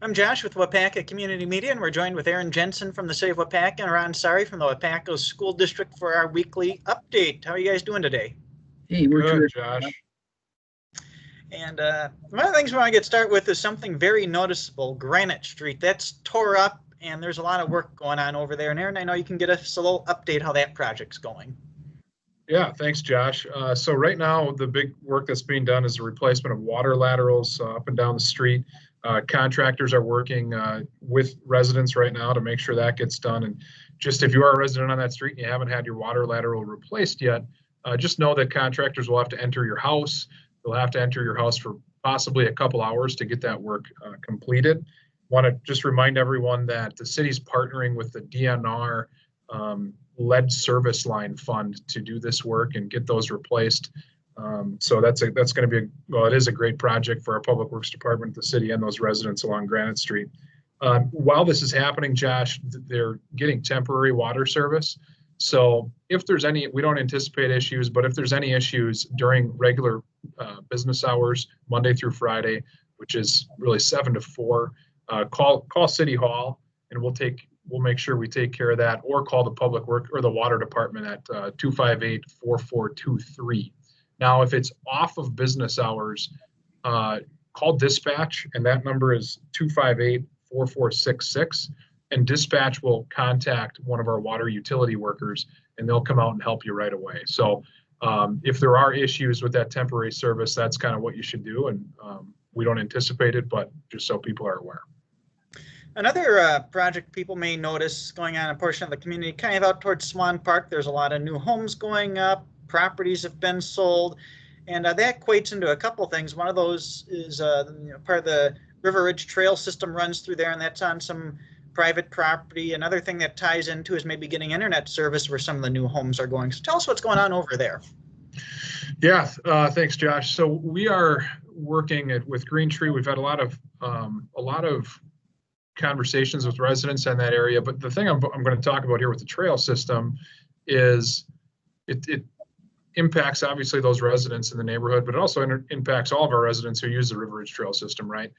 I'm Josh with Waupaca Community Media, and we're joined with Aaron Jensen from the City of Waupaca and Ron Sari from the Waupaca School District for our weekly update. How are you guys doing today? Hey, we're good, Josh. And one of the things we want to get started with is something very noticeable, Granite Street. That's tore up, and there's a lot of work going on over there. And Aaron, I know you can get us a little update how that project's going. Yeah, thanks, Josh. So right now, the big work that's being done is the replacement of water laterals up and down the street. Contractors are working with residents right now to make sure that gets done. And just if you are a resident on that street and you haven't had your water lateral replaced yet, just know that contractors will have to enter your house. They'll have to enter your house for possibly a couple hours to get that work completed. Want to just remind everyone that the city's partnering with the DNR lead service line fund to do this work and get those replaced. So that's going to be it is a great project for our public works department, the city, and those residents along Granite Street. While this is happening, Josh, they're getting temporary water service. So if there's any, we don't anticipate issues, but if there's any issues during regular business hours, Monday through Friday, which is really 7 to 4, call City Hall, and we'll make sure we take care of that, or call the public work or the water department at 258-4423. Now, if it's off of business hours, call dispatch, and that number is 258-4466, and dispatch will contact one of our water utility workers, and they'll come out and help you right away. So if there are issues with that temporary service, that's kind of what you should do, and we don't anticipate it, but just so people are aware. Another project people may notice going on in a portion of the community, kind of out towards Swan Park, there's a lot of new homes going up, properties have been sold, and that equates into a couple things. One of those is part of the River Ridge Trail system runs through there, and that's on some private property. Another thing that ties into is maybe getting internet service where some of the new homes are going. So tell us what's going on over there. Yeah, thanks, Josh. So we are working with Green Tree. We've had a lot of conversations with residents in that area, but the thing I'm going to talk about here with the trail system is it impacts obviously those residents in the neighborhood, but it also impacts all of our residents who use the River Ridge Trail system, right?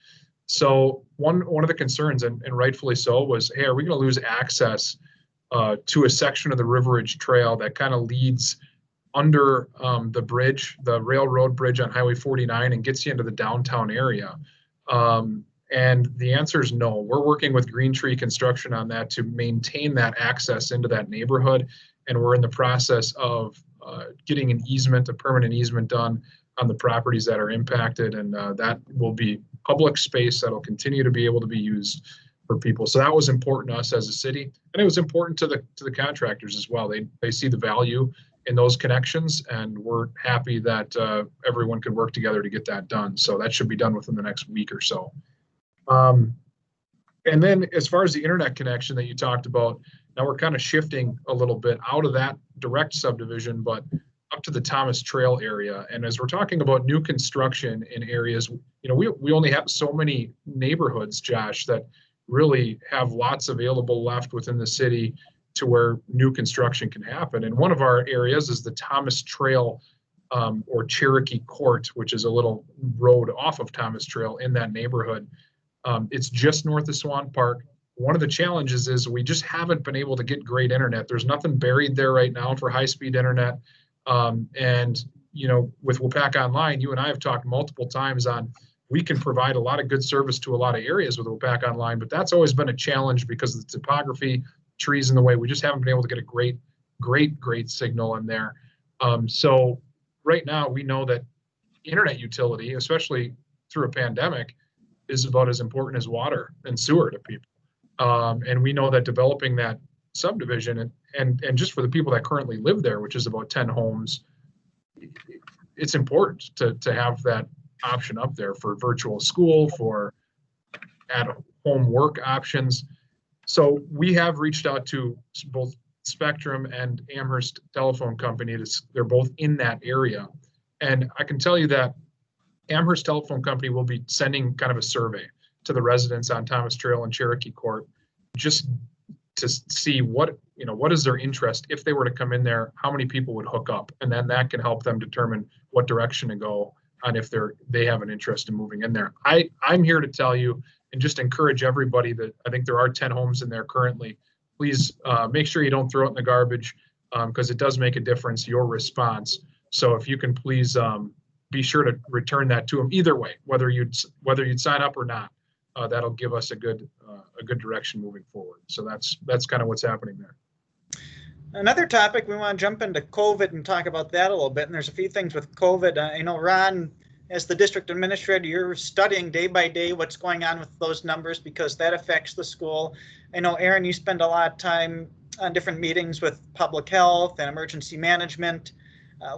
So one of the concerns, and rightfully so, was, hey, are we going to lose access to a section of the River Ridge Trail that kind of leads under the bridge, the railroad bridge on Highway 49, and gets you into the downtown area? And the answer is no. We're working with Green Tree Construction on that to maintain that access into that neighborhood, and we're in the process of getting an easement, a permanent easement done on the properties that are impacted, and that will be public space that'll continue to be able to be used for people. So that was important to us as a city, and it was important to the contractors as well. They see the value in those connections, and we're happy that everyone could work together to get that done. So that should be done within the next week or so. And then as far as the internet connection that you talked about, now we're kind of shifting a little bit out of that direct subdivision, but up to the Thomas Trail area. And as we're talking about new construction in areas, we only have so many neighborhoods, Josh, that really have lots available left within the city to where new construction can happen. And one of our areas is the Thomas Trail or Cherokee Court, which is a little road off of Thomas Trail in that neighborhood. It's just north of Swan Park. One of the challenges is we just haven't been able to get great internet. There's nothing buried there right now for high-speed internet. And with Waupaca Online, you and I have talked multiple times on, we can provide a lot of good service to a lot of areas with Waupaca Online, but that's always been a challenge because of the topography, trees in the way. We just haven't been able to get a great signal in there. So right now we know that internet utility, especially through a pandemic, is about as important as water and sewer to people. And we know that developing that subdivision and just for the people that currently live there, which is about 10 homes, it's important to have that option up there for virtual school, for at-home work options. So we have reached out to both Spectrum and Amherst Telephone Company. They're both in that area. And I can tell you that Amherst Telephone Company will be sending kind of a survey to the residents on Thomas Trail and Cherokee Court, just to see what is their interest. If they were to come in there, how many people would hook up, and then that can help them determine what direction to go on if they have an interest in moving in there. I'm here to tell you and just encourage everybody that I think there are 10 homes in there currently. Please make sure you don't throw it in the garbage, because it does make a difference, your response. So if you can please be sure to return that to them either way, whether you'd sign up or not. That'll give us a good direction moving forward. So that's kind of what's happening there. Another topic, we want to jump into COVID and talk about that a little bit. And there's a few things with COVID. I know, Ron, as the district administrator, you're studying day by day what's going on with those numbers because that affects the school. I know, Aaron, you spend a lot of time on different meetings with public health and emergency management,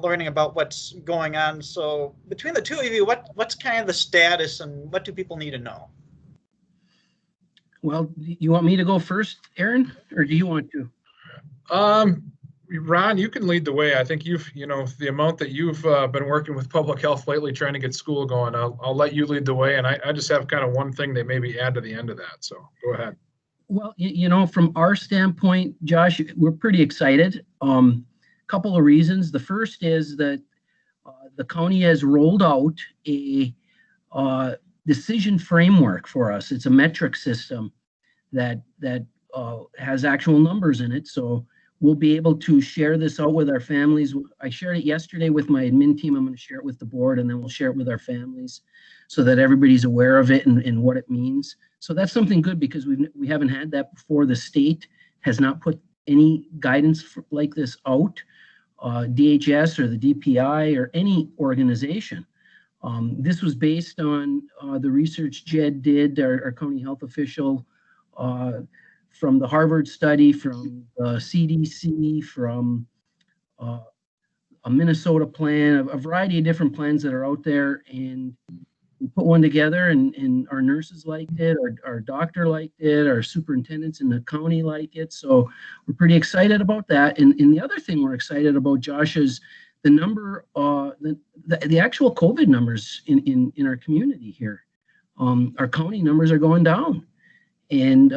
learning about what's going on. So between the two of you, what's kind of the status and what do people need to know? Well, you want me to go first, Aaron, or do you want to? Ron, you can lead the way. I think the amount that you've been working with public health lately, trying to get school going, I'll let you lead the way. And I just have kind of one thing they maybe add to the end of that. So go ahead. Well, from our standpoint, Josh, we're pretty excited. Couple of reasons. The first is that the county has rolled out a decision framework for us. It's a metric system that has actual numbers in it. So we'll be able to share this out with our families. I shared it yesterday with my admin team. I'm going to share it with the board, and then we'll share it with our families so that everybody's aware of it and what it means. So that's something good because we haven't had that before. The state has not put any guidance like this out, DHS or the DPI or any organization. This was based on the research Jed did, our county health official, from the Harvard study, from the CDC, from a Minnesota plan, a variety of different plans that are out there. And we put one together, and our nurses liked it, our doctor liked it, our superintendents in the county like it. So we're pretty excited about that. And the other thing we're excited about, Josh, is the number, the actual COVID numbers in our community here. Our county numbers are going down. And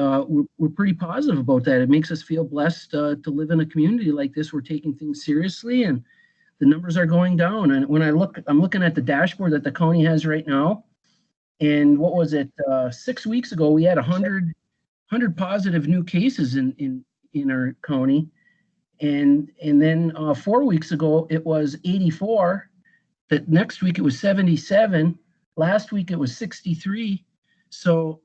we're pretty positive about that. It makes us feel blessed to live in a community like this. We're taking things seriously, and the numbers are going down. And when I'm looking at the dashboard that the county has right now. And what was it? 6 weeks ago, we had 100 positive new cases in our county, and then 4 weeks ago it was 84. The next week it was 77. Last week it was 63. So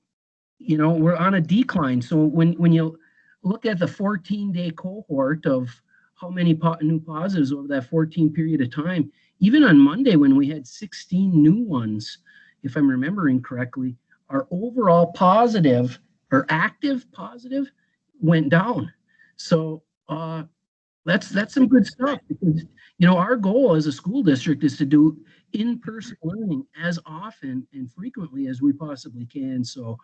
we're on a decline. So when you look at the 14-day cohort of how many new positives over that 14 period of time, even on Monday when we had 16 new ones, if I'm remembering correctly, our overall positive or active positive went down. So that's some good stuff because, our goal as a school district is to do in-person learning as often and frequently as we possibly can. So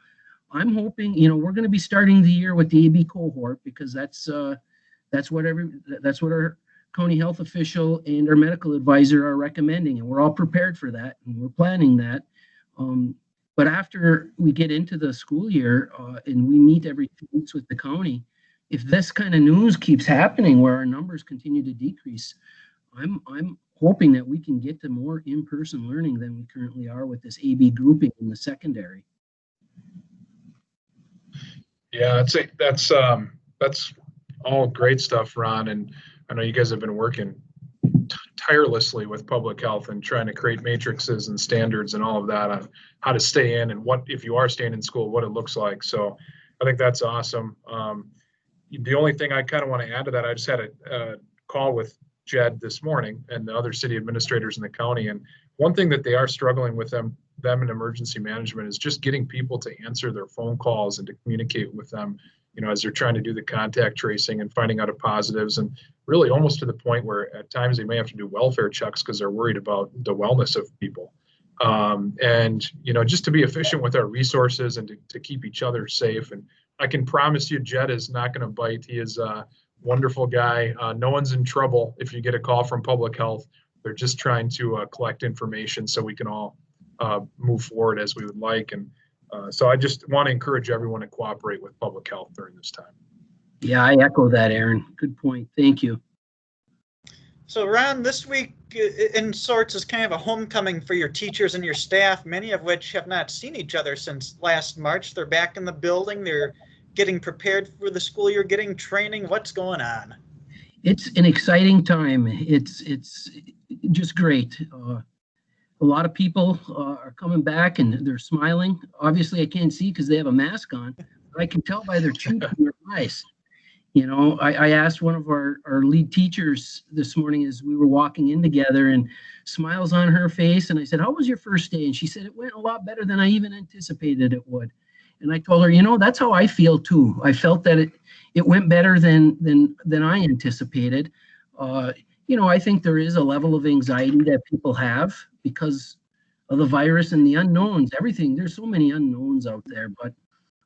I'm hoping, we're going to be starting the year with the AB cohort because that's what our county health official and our medical advisor are recommending, and we're all prepared for that and we're planning that. But after we get into the school year and we meet every 2 weeks with the county, if this kind of news keeps happening where our numbers continue to decrease, I'm hoping that we can get to more in-person learning than we currently are with this AB grouping in the secondary. Yeah, that's all great stuff, Ron. And I know you guys have been working tirelessly with public health and trying to create matrices and standards and all of that on how to stay in and what, if you are staying in school, what it looks like. So I think that's awesome. The only thing I kind of want to add to that, I just had a call with Jed this morning and the other city administrators in the county. And one thing that they are struggling with them in emergency management is just getting people to answer their phone calls and to communicate with them, as they're trying to do the contact tracing and finding out of positives, and really almost to the point where at times they may have to do welfare checks because they're worried about the wellness of people. And just to be efficient with our resources and to keep each other safe. And I can promise you, Jed is not going to bite. He is a wonderful guy. No one's in trouble if you get a call from public health. They're just trying to collect information so we can all move forward as we would like. And so I just want to encourage everyone to cooperate with public health during this time. Yeah, I echo that, Aaron. Good point. Thank you. So Ron, this week in sorts is kind of a homecoming for your teachers and your staff, many of which have not seen each other since last March. They're back in the building. They're getting prepared for the school year, getting training. What's going on? It's an exciting time. It's just great. A lot of people are coming back and they're smiling. Obviously, I can't see because they have a mask on, but I can tell by their cheeks and their eyes. You know, I asked one of our lead teachers this morning as we were walking in together, and smiles on her face. And I said, "How was your first day?" And she said, "It went a lot better than I even anticipated it would." And I told her, you know, that's how I feel too. I felt that it went better than I anticipated. You know, I think there is a level of anxiety that people have because of the virus and the unknowns. Everything, there's so many unknowns out there, but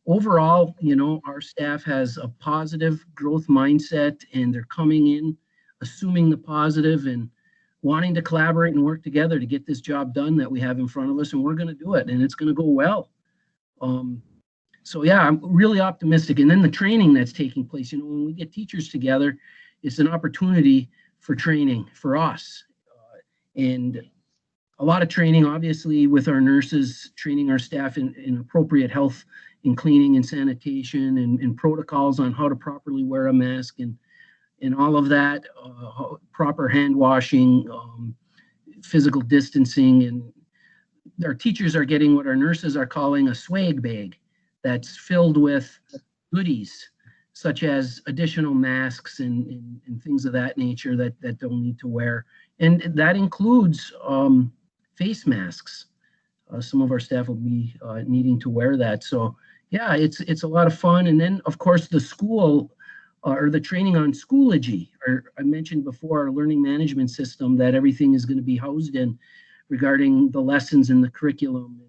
overall, you know, our staff has a positive growth mindset and they're coming in assuming the positive and wanting to collaborate and work together to get this job done that we have in front of us, and we're going to do it and it's going to go well. So yeah, I'm really optimistic. And then the training that's taking place, you know, when we get teachers together, it's an opportunity for training for us. And a lot of training, obviously, with our nurses, training our staff in appropriate health and cleaning and sanitation and protocols on how to properly wear a mask and all of that, proper hand washing, physical distancing. And our teachers are getting what our nurses are calling a swag bag that's filled with goodies, such as additional masks and things of that nature that they'll need to wear. And that includes face masks. Some of our staff will be needing to wear that. So yeah, it's a lot of fun. And then of course the school or the training on Schoology, or I mentioned before, our learning management system that everything is going to be housed in regarding the lessons and the curriculum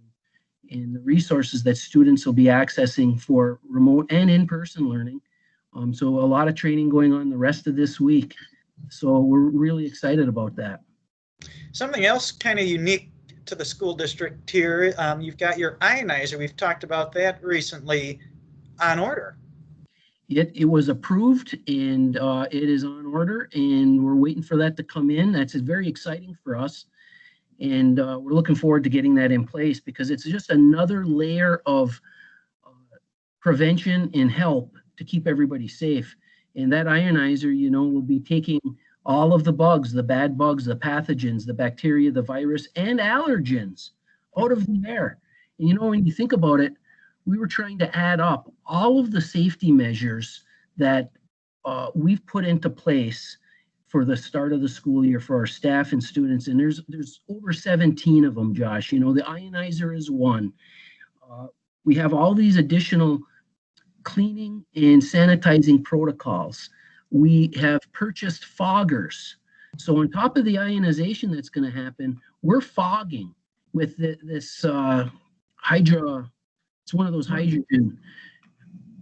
and the resources that students will be accessing for remote and in-person learning. So a lot of training going on the rest of this week. So we're really excited about that. Something else kind of unique to the school district here, you've got your ionizer. We've talked about that recently, on order. It was approved and it is on order, and we're waiting for that to come in. That's very exciting for us. And we're looking forward to getting that in place because it's just another layer of prevention and help to keep everybody safe. And that ionizer, you know, will be taking all of the bugs, the bad bugs, the pathogens, the bacteria, the virus, and allergens out of the air. And, you know, when you think about it, we were trying to add up all of the safety measures that we've put into place for the start of the school year for our staff and students. And there's over 17 of them, Josh. You know, the ionizer is one. We have all these additional cleaning and sanitizing protocols. We have purchased foggers. So on top of the ionization that's going to happen, we're fogging with this hydra. It's one of those hydrogen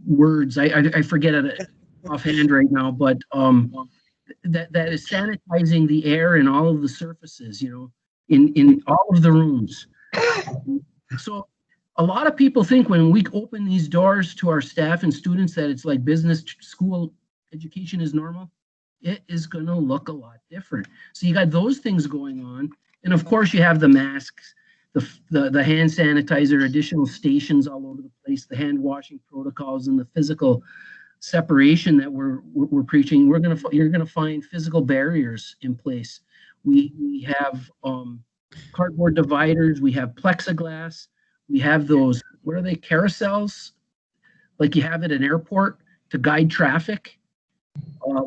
words. I forget it offhand right now, but that is sanitizing the air and all of the surfaces, you know, in all of the rooms. So a lot of people think when we open these doors to our staff and students that it's like business school education is normal. It is going to look a lot different. So you got those things going on. And of course you have the masks, the hand sanitizer, additional stations all over the place, the hand washing protocols, and the physical separation that we're preaching. You're gonna find physical barriers in place. We have cardboard dividers. We have plexiglass. We have those, what are they, carousels, like you have at an airport to guide traffic.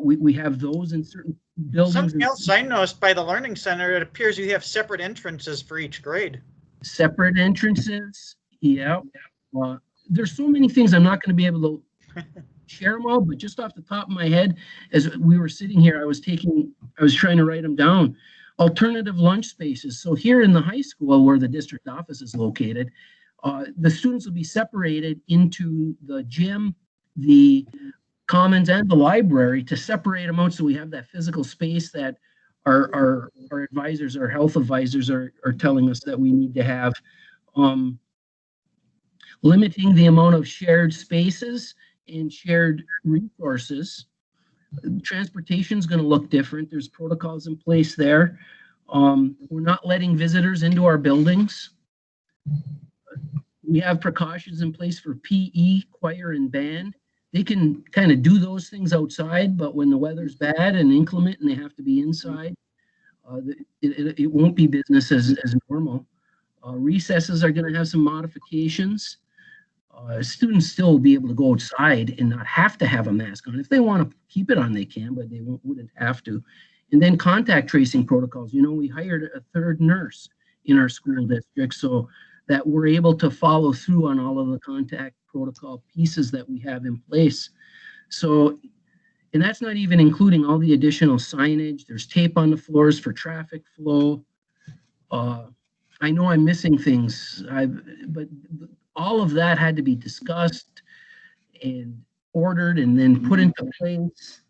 We have those in certain buildings. Something else I noticed by the Learning Center, it appears you have separate entrances for each grade. Separate entrances, yeah. There's so many things I'm not going to be able to share them all, but just off the top of my head, as we were sitting here, I was trying to write them down. Alternative lunch spaces. So here in the high school where the district office is located, the students will be separated into the gym, the commons, and the library to separate them out so we have that physical space that our advisors, our health advisors are telling us that we need to have. Limiting the amount of shared spaces and shared resources. Transportation is going to look different. There's protocols in place there. We're not letting visitors into our buildings. We have precautions in place for PE, choir, and band. They can kind of do those things outside, but when the weather's bad and inclement and they have to be inside, it won't be business as normal. Recesses are going to have some modifications. Students still will be able to go outside and not have to have a mask on. If they want to keep it on, they can, but they wouldn't have to. And then contact tracing protocols. You know, we hired a third nurse in our school district so that we're able to follow through on all of the contact protocol pieces that we have in place. So, and that's not even including all the additional signage. There's tape on the floors for traffic flow. I know I'm missing things, but all of that had to be discussed and ordered and then put into place.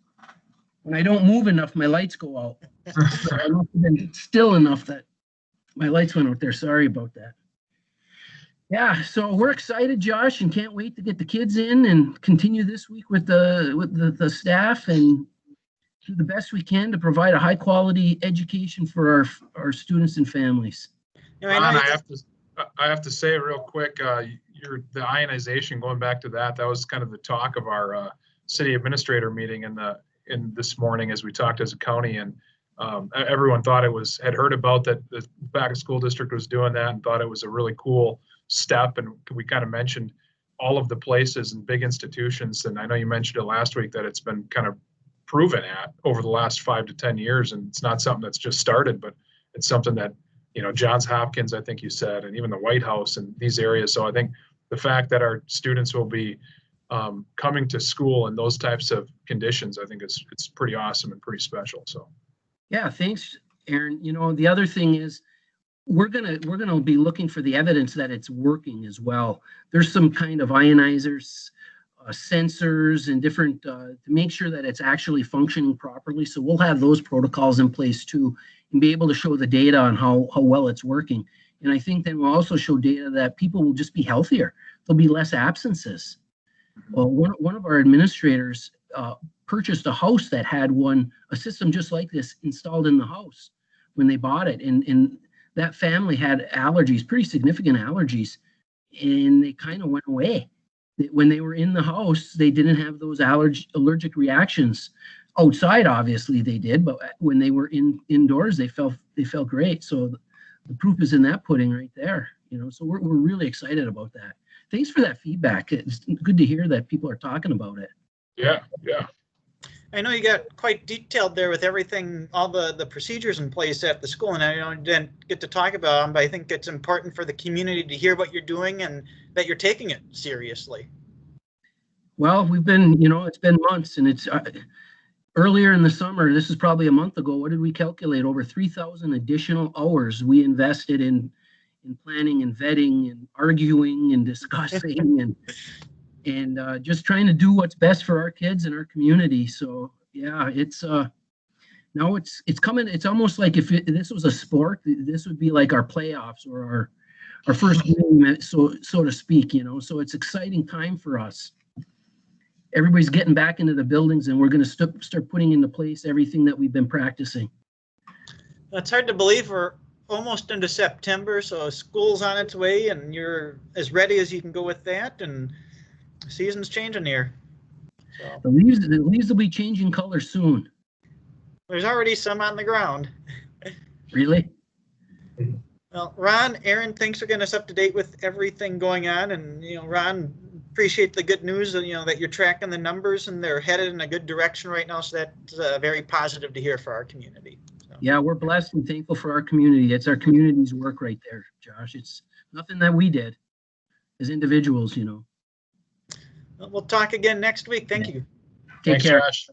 When I don't move enough, my lights go out. So I must have been still enough that my lights went out there. Sorry about that. Yeah, so we're excited, Josh, and can't wait to get the kids in and continue this week with the staff and do the best we can to provide a high quality education for our students and families. Ron, I have to say real quick, the ionization, going back to that was kind of the talk of our city administrator meeting in this morning as we talked as a county, and everyone thought had heard about that the Waupaca School District was doing that and thought it was a really cool step. And we kind of mentioned all of the places and big institutions, and I know you mentioned it last week that it's been kind of proven at over the last 5 to 10 years, and it's not something that's just started, but it's something that, you know, Johns Hopkins, I think you said, and even the White House and these areas. So I think the fact that our students will be coming to school in those types of conditions, I think it's pretty awesome and pretty special. So yeah, thanks, Aaron. You know, the other thing is we're gonna be looking for the evidence that it's working as well. There's some kind of ionizers, sensors, and different to make sure that it's actually functioning properly. So we'll have those protocols in place too, and be able to show the data on how well it's working. And I think then we'll also show data that people will just be healthier. There'll be less absences. Well, one of our administrators purchased a house that had a system just like this installed in the house when they bought it. And that family had allergies, pretty significant allergies, and they kind of went away. When they were in the house, they didn't have those allergic reactions. Outside, obviously they did, but when they were indoors, they felt great. So the proof is in that pudding right there, you know. So we're really excited about that. Thanks for that feedback. It's good to hear that people are talking about it. Yeah. I know you got quite detailed there with everything, all the procedures in place at the school, and I know you didn't get to talk about them, but I think it's important for the community to hear what you're doing and that you're taking it seriously. Well, we've been, you know, it's been months, and it's earlier in the summer, this is probably a month ago, what did we calculate? Over 3,000 additional hours we invested in planning and vetting and arguing and discussing and just trying to do what's best for our kids and our community. So yeah, it's now it's coming. It's almost like if this was a sport, this would be like our playoffs or our first game, so to speak, you know. So it's exciting time for us. Everybody's getting back into the buildings, and we're going to start putting into place everything that we've been practicing. It's hard to believe we're almost into September, so school's on its way, and you're as ready as you can go with that, and the season's changing here. So the leaves will be changing color soon. There's already some on the ground. Really? Well, Ron, Aaron, thanks for getting us up to date with everything going on, and you know, Ron, appreciate the good news, you know, that you're tracking the numbers and they're headed in a good direction right now. So that's very positive to hear for our community. So. Yeah, we're blessed and thankful for our community. It's our community's work right there, Josh. It's nothing that we did as individuals, you know. We'll talk again next week. Thank you. Take care. Josh.